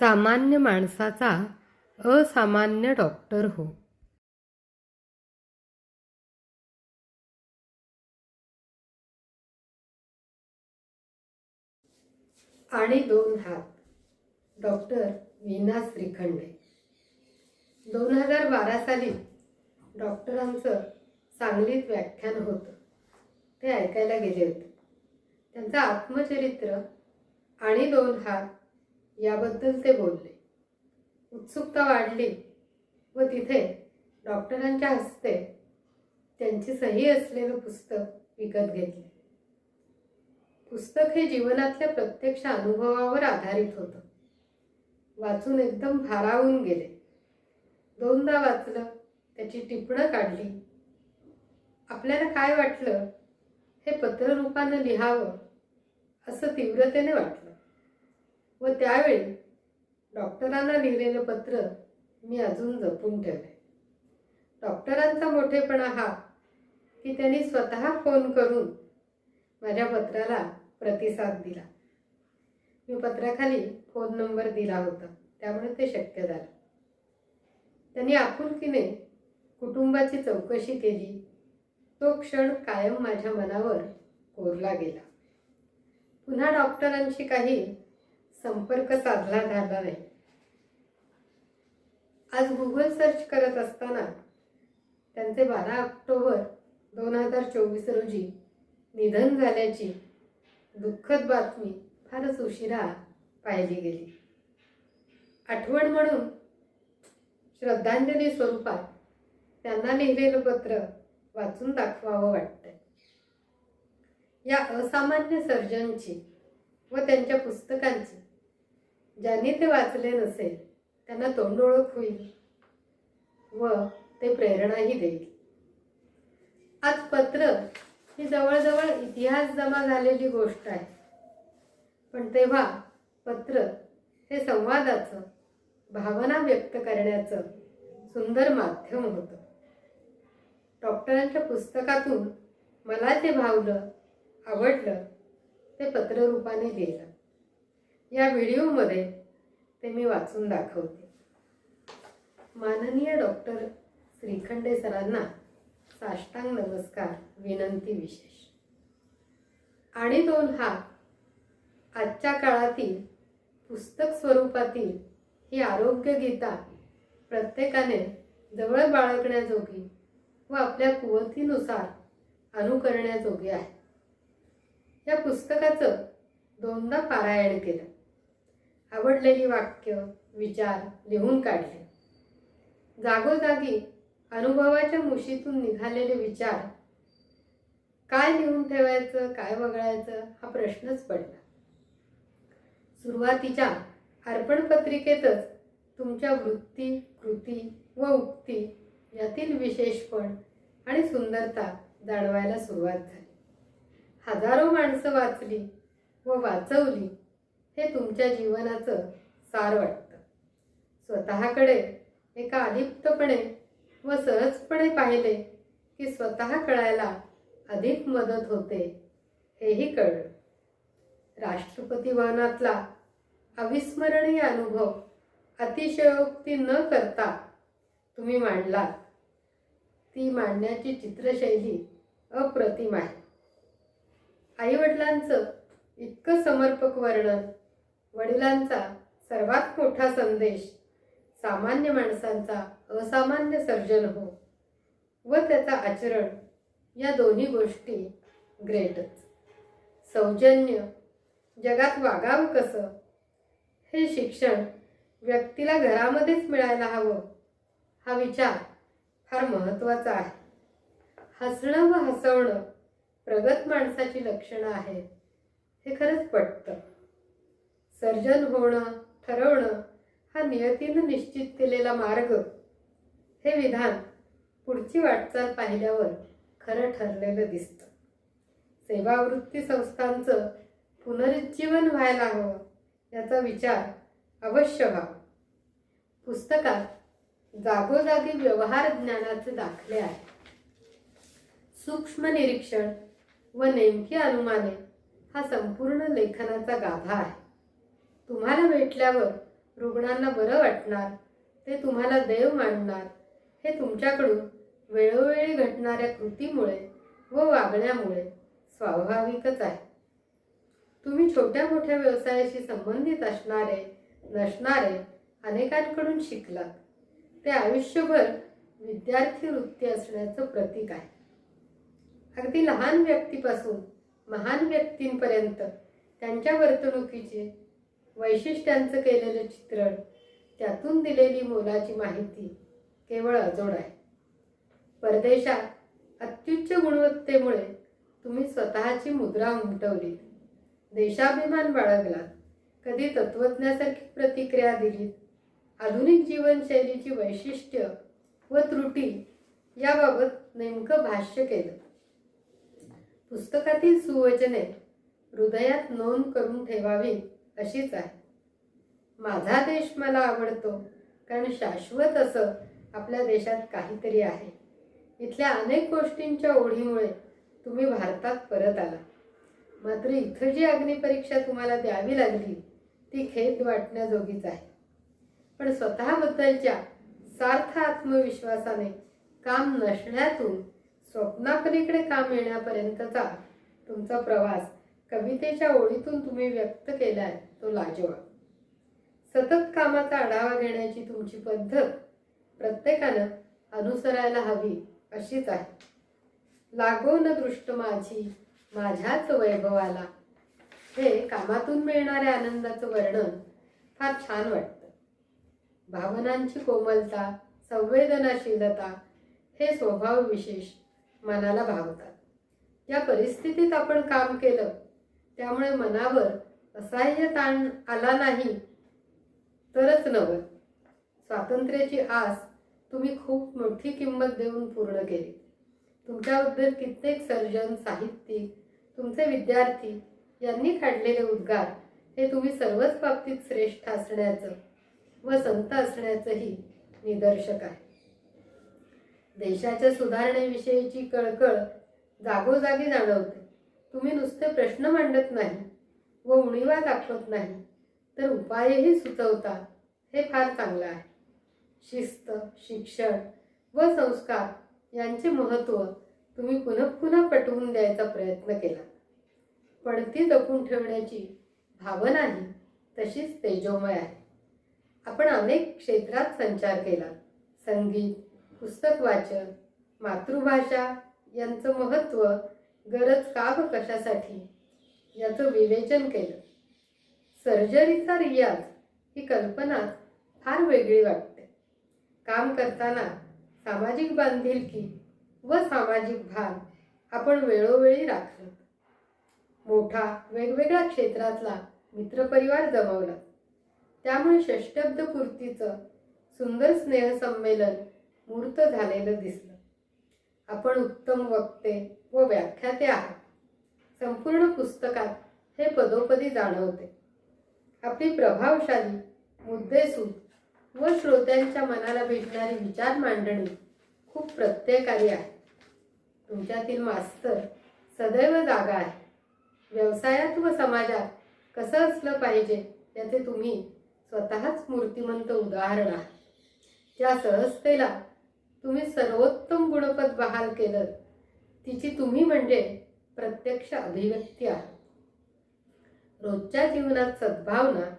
सामान्य माणसाचा असामान्य डॉक्टर हो. आणि 2 हात. डॉक्टर वीना श्रीखंडे. 2012 साली डॉक्टरांचं सांगलीत व्याख्यान होतं. ते ऐकायला गेले होते. त्यांचं आत्मचरित्र आणि 2 हात याबद्दल ते बोलले. उत्सुकता वाढली व तिथे डॉक्टरांच्या हस्ते त्यांची सही असलेलं पुस्तक विकत घेतले. पुस्तक हे जीवनातल्या प्रत्यक्ष अनुभवावर आधारित होतं. वाचून एकदम भारावून गेले. 2दा वाचलं, त्याची टिपणं काढली. आपल्याला काय वाटलं हे पत्ररूपानं लिहावं असं तीव्रतेने वाटलं व त्यावेळी डॉक्टरांना लिहिलेलं पत्र मी अजून जपून ठेवले. डॉक्टरांचा मोठेपणा हा की त्यांनी स्वतः फोन करून माझ्या पत्राला प्रतिसाद दिला. मी पत्राखाली फोन नंबर दिला होता, त्यामुळे ते शक्य झालं. त्यांनी आपुलकीने कुटुंबाची चौकशी केली. तो क्षण कायम माझ्या मनावर कोरला गेला. पुन्हा डॉक्टरांशी काही संपर्क साधला झाला नाही. आज गुगल सर्च करत असताना त्यांचे 12 ऑक्टोबर 2024 रोजी निधन झाल्याची दुःखद बातमी फारच उशिरा पाहिली गेली. आठवण म्हणून श्रद्धांजली स्वरूपात त्यांना लिहिलेलं पत्र वाचून दाखवावं वाटतंय. या असामान्य सर्जनची व त्यांच्या पुस्तकांची ज्यांनी ते वाचले नसेल त्यांना तोंड ओळख होईल व ते प्रेरणाही देईल. आज पत्र ही जवळजवळ इतिहास जमा झालेली गोष्ट आहे, पण तेव्हा पत्र हे संवादाचं, भावना व्यक्त करण्याचं सुंदर माध्यम होतं. डॉक्टरांच्या पुस्तकातून मला जे भावलं, आवडलं ते पत्ररूपाने लिहिलं. या व्हिडिओमध्ये ते मी वाचून दाखवते. माननीय डॉक्टर श्रीखंडे सरांना साष्टांग नमस्कार, विनंती विशेष. आणि 2 हात आजच्या काळातील पुस्तक स्वरूपातील ही आरोग्य गीता प्रत्येकाने जवळ बाळगण्याजोगी व आपल्या कुवतीनुसार अनुकरण्याजोगी आहे. या पुस्तकाचं 2दा पारायण केलं. आवडलेली वाक्य, विचार लिहून काढले. जागोजागी अनुभवाच्या मुशीतून निघालेले विचार काय लिहून ठेवायचं, काय वगळायचं हा प्रश्नच पडला. सुरुवातीच्या अर्पणपत्रिकेतच तुमच्या वृत्ती, कृती व उक्ती यातील विशेषपण आणि सुंदरता जाणवायला सुरुवात झाली. हजारो माणसं वाचली व वाचवली हे तुमच्या जीवनाचं सार वाटतं. स्वतःकडे एका अलिप्तपणे व सहजपणे पाहिले की स्वतः कळायला अधिक मदत होते हेही कळलं. राष्ट्रपती भवनातला अविस्मरणीय अनुभव अतिशयोक्ती न करता तुम्ही मांडलात. ती मांडण्याची चित्रशैली अप्रतिम आहे. आईवडिलांचं इतकं समर्पक वर्णन, वडिलांचा सर्वात मोठा संदेश, सामान्य माणसांचा असामान्य सर्जन हो व त्याचा आचरण, या दोन्ही गोष्टी ग्रेटच. सौजन्य, जगात वागावं कसं हे शिक्षण व्यक्तीला घरामध्येच मिळायला हवं हा विचार फार महत्त्वाचा आहे. हसणं व हसवणं प्रगत माणसाची लक्षणं आहेत हे खरंच पटतं. सर्जन होणं, ठरवणं हा नियतीनं निश्चित केलेला मार्ग हे विधान पुढची वाटचाल पाहिल्यावर खरं ठरलेलं दिसतं. सेवावृत्ती संस्थांचं पुनरुज्जीवन व्हायला हवं याचा विचार अवश्य व्हावा. पुस्तकात जागोजागी व्यवहार ज्ञानाचे दाखले आहेत. सूक्ष्म निरीक्षण व नेमकी अनुमाने हा संपूर्ण लेखनाचा गाभा आहे. तुम्हाला भेटल्यावर रुग्णांना बरं वाटणार, ते तुम्हाला देव मानणार, हे तुमच्याकडून वेळोवेळी घडणाऱ्या कृतीमुळे व वागण्यामुळे स्वाभाविकच आहे. तुम्ही छोट्या मोठ्या व्यवसायाशी संबंधित असणारे नसणारे अनेकांकडून शिकलात. ते आयुष्यभर विद्यार्थी वृत्ती असण्याचं प्रतीक आहे. अगदी लहान व्यक्तीपासून महान व्यक्तींपर्यंत त्यांच्या वर्तणुकीचे वैशिष्ट्यांचं केलेलं चित्रण, त्यातून दिलेली मोलाची माहिती केवळ अजोड आहे. परदेशात अत्युच्च गुणवत्तेमुळे तुम्ही स्वतःची मुद्रा उमटवली, देशाभिमान बाळगलात, कधी तत्त्वज्ञासारखी प्रतिक्रिया दिलीत, आधुनिक जीवनशैलीची वैशिष्ट्य व त्रुटी याबाबत नेमकं भाष्य केलं. पुस्तकातील सुवचने हृदयात नोंद करून ठेवावी अशीच आहे. माझा देश मला आवडतो कारण शाश्वत असं आपल्या देशात काहीतरी आहे. इथल्या अनेक गोष्टींच्या ओढीमुळे तुम्ही भारतात परत आला. मात्र इथं जी अग्निपरीक्षा तुम्हाला द्यावी लागली ती खेद वाटण्याजोगीच आहे. पण स्वतःबद्दलच्या सार्थ आत्मविश्वासाने काम नसण्यातून स्वप्नापलीकडे काम येण्यापर्यंतचा तुमचा प्रवास कवितेच्या ओळीतून तुम्ही व्यक्त केलाय तो लाजवाब. सतत कामाचा आढावा घेण्याची तुमची पद्धत प्रत्येकानं अनुसरायला हवी अशीच आहे. लागो न दृष्ट माझी माझ्याच वैभवाला, हे कामातून मिळणाऱ्या आनंदाचं वर्णन फार छान वाटतं. भावनांची कोमलता, संवेदनाशीलता हे स्वभाव विशेष मनाला भावतात. या परिस्थितीत आपण काम केलं त्यामुळे मनावर असह्य ताण आला नाही तरच नवल. स्वातंत्र्याची आस तुम्ही खूप मोठी किंमत देऊन पूर्ण केली. तुमच्याबद्दल कित्येक सर्जन, साहित्यिक, तुमचे विद्यार्थी यांनी काढलेले उद्गार हे तुम्ही सर्वच बाबतीत श्रेष्ठ असण्याचं व संत असण्याचंही निदर्शक आहे. देशाच्या सुधारणेविषयीची कळकळ जागोजागी जाणवते. तुम्ही नुसते प्रश्न मांडत नाही व उणीवा दाखवत नाही, तर उपायही सुचवता, हे फार चांगलं आहे. शिस्त, शिक्षण व संस्कार यांचे महत्त्व तुम्ही पुन्हा पुन्हा पटवून द्यायचा प्रयत्न केला. पण ती जपून ठेवण्याची भावनाही तशीच तेजोमय आहे. आपण अनेक क्षेत्रात संचार केला. संगीत, पुस्तक वाचन, मातृभाषा यांचं महत्त्व, गरज का व कशासाठी याचं विवेचन केलं. सर्जरीचा रियाज ही कल्पना फार वेगळी वाटते. काम करताना सामाजिक बांधिलकी व सामाजिक भान आपण वेळोवेळी राखलं. मोठा वेगवेगळ्या क्षेत्रातला मित्रपरिवार जमवला. त्यामुळे षष्टब्दपूर्तीचं सुंदर स्नेहसंमेलन मूर्त झालेलं दिसलं. आपण उत्तम वक्ते व व्याख्याते आहात. संपूर्ण पुस्तकात हे पदोपदी जाणवते. आपली प्रभावशाली, मुद्देसूद व श्रोत्यांच्या मनाला भेटणारी विचार मांडणी खूप प्रत्ययकारी आहे. तुमच्यातील मास्तर सदैव जागा आहे. व्यवसायात व समाजात कसं असलं पाहिजे याचे तुम्ही स्वतःच मूर्तिमंत उदाहरण आहात. त्या सहजतेला तुम्ही सर्वोत्तम गुणपद बहाल केलं, तिची तुम्ही म्हणजे प्रत्यक्ष अभिव्यक्ती आहात. रोजच्या जीवनात सद्भावना,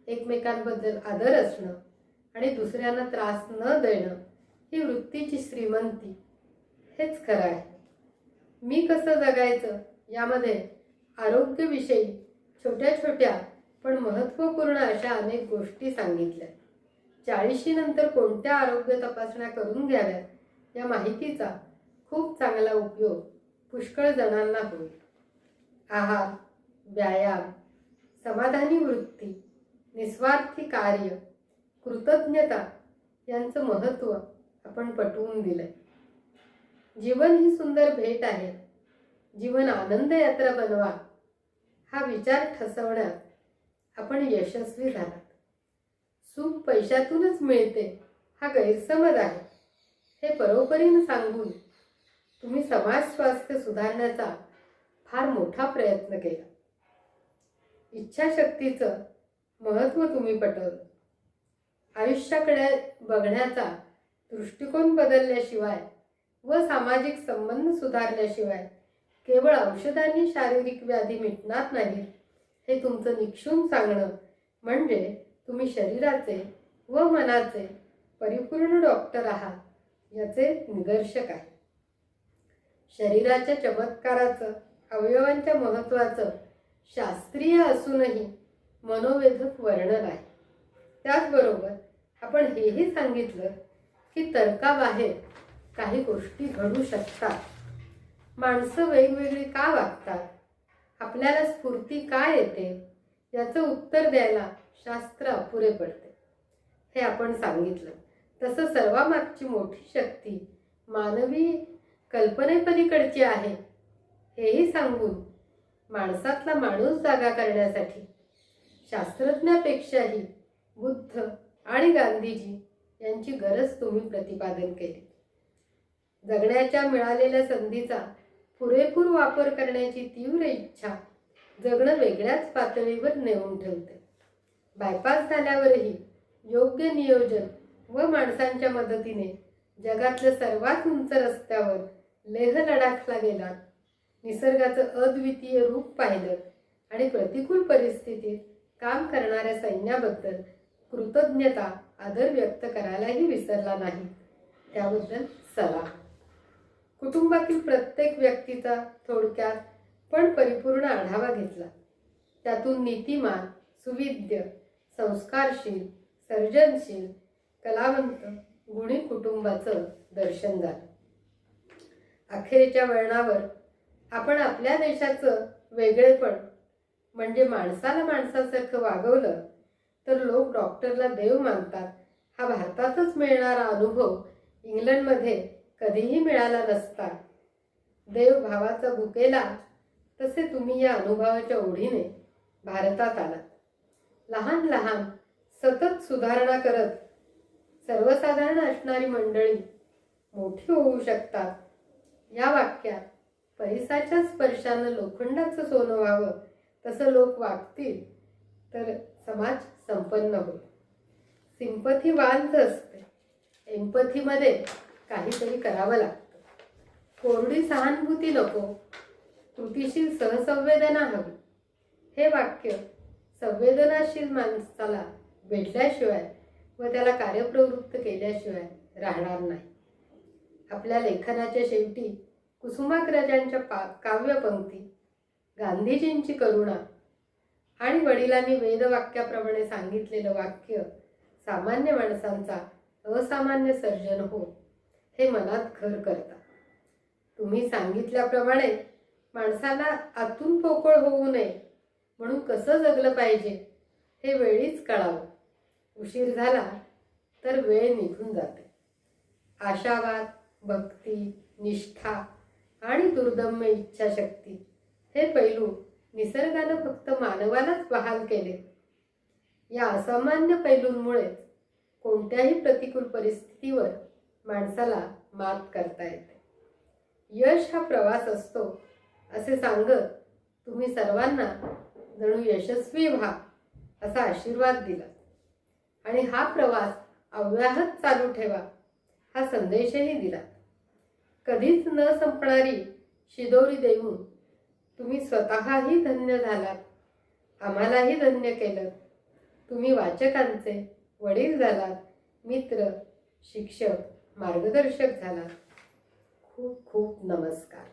एकमेकांबद्दल आदर असणं आणि दुसऱ्यांना त्रास न देणं ही वृत्तीची श्रीमंती, हेच खरं आहे. मी कसं जगायचं यामध्ये आरोग्यविषयी छोट्या छोट्या पण महत्त्वपूर्ण अशा अनेक गोष्टी सांगितल्या. 40 नंतर कोणत्या आरोग्य तपासण्या करून घ्याव्यात या माहितीचा खूप चांगला उपयोग पुष्कळ जणांना होईल. आहार, व्यायाम, समाधानी वृत्ती, निस्वार्थी कार्य, कृतज्ञता यांचं महत्त्व आपण पटवून दिलंय. जीवन ही सुंदर भेट आहे. जीवन आनंद यात्रा बनवा, हा विचार ठसवण्यात आपण यशस्वी झालात. सुख पैशातूनच मिळते हा गैरसमज आहे, हे परोपरीने सांगून तुम्ही समाज स्वास्थ्य सुधारण्याचा फार मोठा प्रयत्न केला. इच्छाशक्तीचं महत्त्व तुम्ही पटवलं. आयुष्याकडे बघण्याचा दृष्टिकोन बदलल्याशिवाय व सामाजिक संबंध सुधारल्याशिवाय केवळ औषधांनी शारीरिक व्याधी मिटणार नाहीत हे तुमचं निक्षून सांगणं म्हणजे तुम्ही शरीराचे व मनाचे परिपूर्ण डॉक्टर आहात याचे निदर्शक आहे. शरीराच्या चमत्काराचं, अवयवांच्या महत्त्वाचं शास्त्रीय असूनही मनोवेधक वर्णन आहे. त्याचबरोबर आपण हेही सांगितलं की तर्काबाहेर काही गोष्टी घडू शकतात. माणसं वेगवेगळी का वागतात, आपल्याला स्फूर्ती का येते याचं उत्तर द्यायला शास्त्र अपुरे पडते हे आपण सांगितलं. तसं सर्वामागची मोठी शक्ती मानवी कल्पनेपलीकडची आहे हेही सांगून माणसातला माणूस जागा करण्यासाठी शास्त्रज्ञापेक्षाही बुद्ध आणि गांधीजी यांची गरज तुम्ही प्रतिपादन केली. जगण्याच्या मिळालेल्या संधीचा पुरेपूर वापर करण्याची तीव्र इच्छा जगणं वेगळ्याच पातळीवर नेऊन ठेवते. बायपास झाल्यावरही योग्य नियोजन व माणसांच्या मदतीने जगातल्या सर्वात उंच रस्त्यावर लेह लडाखला गेला. निसर्गाचं अद्वितीय रूप पाहिलं आणि प्रतिकूल परिस्थितीत काम करणाऱ्या सैन्याबद्दल कृतज्ञता, आदर व्यक्त करायलाही विसरला नाही. त्याबद्दल सलाम. कुटुंबातील प्रत्येक व्यक्तीचा थोडक्यात पण परिपूर्ण आढावा घेतला. त्यातून नीतिमान, सुविद्य, संस्कारशील, सर्जनशील, कलावंत, गुणी कुटुंबाचं दर्शन झालं. अखेरच्या वळणावर आपण आपल्या देशाचं वेगळेपण म्हणजे माणसाला माणसासारखं वागवलं तर लोक डॉक्टरला देव मानतात हा भारतातच मिळणारा अनुभव इंग्लंडमध्ये कधीही मिळाला नसता. देव भावाचा भुकेला तसे तुम्ही या अनुभवाच्या ओढीने भारतात आलात. लहान लहान सतत सुधारणा करत सर्वसाधारण असणारी मंडळी मोठी होऊ शकतात. या वाक्यात पैसाच्या स्पर्शानं लोखंडाचं सोनं व्हावं तसं लोक वागतील तर समाज संपन्न होईल. सिंपथी वांझ असते, एम्पथीमध्ये काहीतरी करावं लागतं. कोरडी सहानुभूती नको, कृतीशील सहसंवेदना हवी. हे वाक्य संवेदनाशील माणसाला भेटल्याशिवाय व त्याला कार्यप्रवृत्त केल्याशिवाय राहणार नाही. आपल्या लेखनाच्या शेवटी कुसुमाग्रजांच्या काव्यपंक्ती, गांधीजींची करुणा आणि वडिलांनी वेदवाक्याप्रमाणे सांगितलेलं वाक्य सामान्य माणसांचा असामान्य सर्जन हो हे मनात घर करतात. तुम्ही सांगितल्याप्रमाणे माणसाला आतून पोकळ होऊ नये म्हणून कसं जगलं पाहिजे हे वेळीच कळावं. उशीर झाला तर वेळ निघून जाते. आशावाद, भक्ती, निष्ठा आणि दुर्दम्य इच्छाशक्ती हे पैलू निसर्गानं फक्त मानवालाच बहाल केले. या असामान्य पैलूंमुळेच कोणत्याही प्रतिकूल परिस्थितीवर माणसाला मात करता येते. यश हा प्रवास असतो असे सांगत तुम्ही सर्वांना जणू यशस्वी व्हा असा आशीर्वाद दिला आणि हा प्रवास अव्याहत चालू ठेवा हा संदेशही दिला. कधीच न संपणारी शिदोरी देऊन तुम्ही स्वतःही धन्य झालात, आम्हालाही धन्य केलं. तुम्ही वाचकांचे वडील झालात, मित्र, शिक्षक, मार्गदर्शक झालात. खूप खूप नमस्कार.